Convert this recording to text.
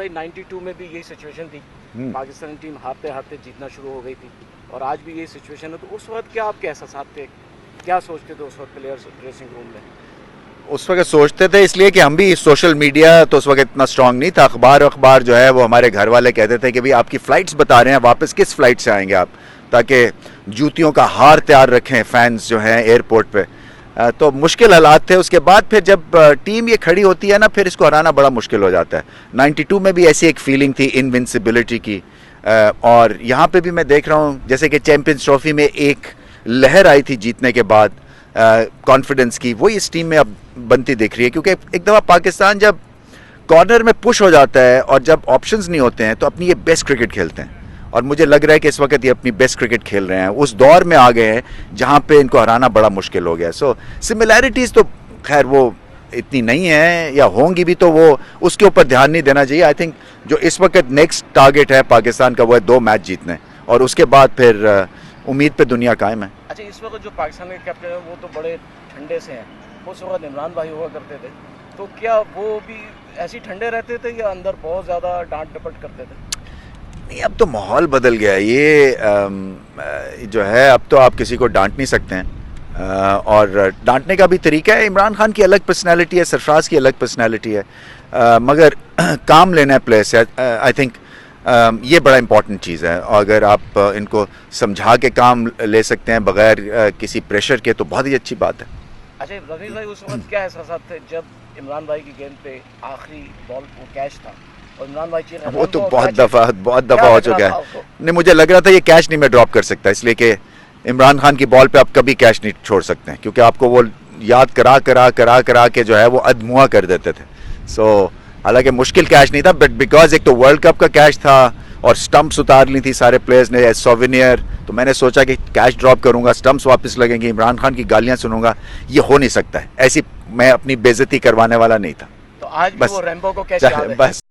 92 में भी यही सिचुएशन थी, पाकिस्तानी टीम हारते हारते जीतना शुरू हो गई थी और आज भी यही सिचुएशन है। तो उस वक्त क्या आपके एहसास थे, क्या सोचते थे उस वक्त प्लेयर्स ड्रेसिंग रूम में? उस वक्त सोचते थे इसलिए कि हम भी सोशल मीडिया तो उस वक्त इतना स्ट्रांग नहीं था। अखबार जो है वो हमारे घर वाले कहते थे कि भाई आपकी फ़्लाइट्स बता रहे हैं, वापस किस फ़्लाइट से आएंगे आप, ताकि जूतियों का हार तैयार रखें फैंस जो हैं एयरपोर्ट पे। तो मुश्किल हालात थे। उसके बाद फिर जब टीम ये खड़ी होती है ना, फिर इसको हराना बड़ा मुश्किल हो जाता है। 92 में भी ऐसी एक फीलिंग थी इनविंसिबिलिटी की, और यहाँ पे भी मैं देख रहा हूँ जैसे कि चैम्पियंस ट्रॉफी में एक लहर आई थी जीतने के बाद कॉन्फिडेंस की, वही इस टीम में अब बनती दिख रही है। क्योंकि एक दफ़ा पाकिस्तान जब कॉर्नर में पुश हो जाता है और जब ऑप्शंस नहीं होते हैं तो अपनी ये बेस्ट क्रिकेट खेलते हैं, और मुझे लग रहा है कि इस वक्त ये अपनी बेस्ट क्रिकेट खेल रहे हैं। उस दौर में आ गए हैं जहाँ पे इनको हराना बड़ा मुश्किल हो गया। सो सिमिलैरिटीज़ तो खैर वो इतनी नहीं है, या होंगी भी तो वो उसके ऊपर ध्यान नहीं देना चाहिए। आई थिंक जो इस वक्त नेक्स्ट टारगेट है पाकिस्तान का वो है 2 मैच जीतने, और उसके बाद फिर उम्मीद पे दुनिया कायम है। अच्छा, इस वक्त जो पाकिस्तान के कैप्टन है वो तो बड़े ठंडे से हैं, उस वक्त इमरान भाई हुआ करते थे, तो क्या वो भी ऐसे ठंडे रहते थे या अंदर बहुत ज़्यादा डांट डपट करते थे? नहीं, अब तो माहौल बदल गया है। ये जो है अब तो आप किसी को डांट नहीं सकते हैं, और डांटने का भी तरीका है। इमरान खान की अलग पर्सनैलिटी है, सरफराज की अलग पर्सनैलिटी है, मगर काम लेना है प्लेयर से। आई थिंक ये बड़ा इम्पॉर्टेंट चीज़ है, और अगर आप इनको समझा के काम ले सकते हैं बगैर किसी प्रेशर के, तो बहुत ही अच्छी बात है। अच्छा रवीश भाई, उस वक्त क्या एहसास थे जब इमरान भाई की गेंद पे आखिरी बॉल वो कैच था और इमरान भाई चीख रहे थे? वो तो बहुत दफ़ा हो चुका है। नहीं, मुझे लग रहा था ये कैच नहीं मैं ड्रॉप कर सकता, इसलिए कि इमरान खान की बॉल पे आप कभी कैच नहीं छोड़ सकते हैं, क्योंकि आपको वो याद करा के जो है वो अधमुआ कर देते थे। सो हालांकि मुश्किल कैच नहीं था, बट बिकॉज एक तो वर्ल्ड कप का कैच था और स्टंप्स उतार ली थी सारे प्लेयर्स ने एज सोवेनियर, तो मैंने सोचा कि कैच ड्रॉप करूंगा, स्टंप्स वापस लगेंगे, इमरान खान की गालियां सुनूंगा, ये हो नहीं सकता है। ऐसी मैं अपनी बेइज्जती करवाने वाला नहीं था। तो आज भी बस वो रैम्बो को कैच याद है? बस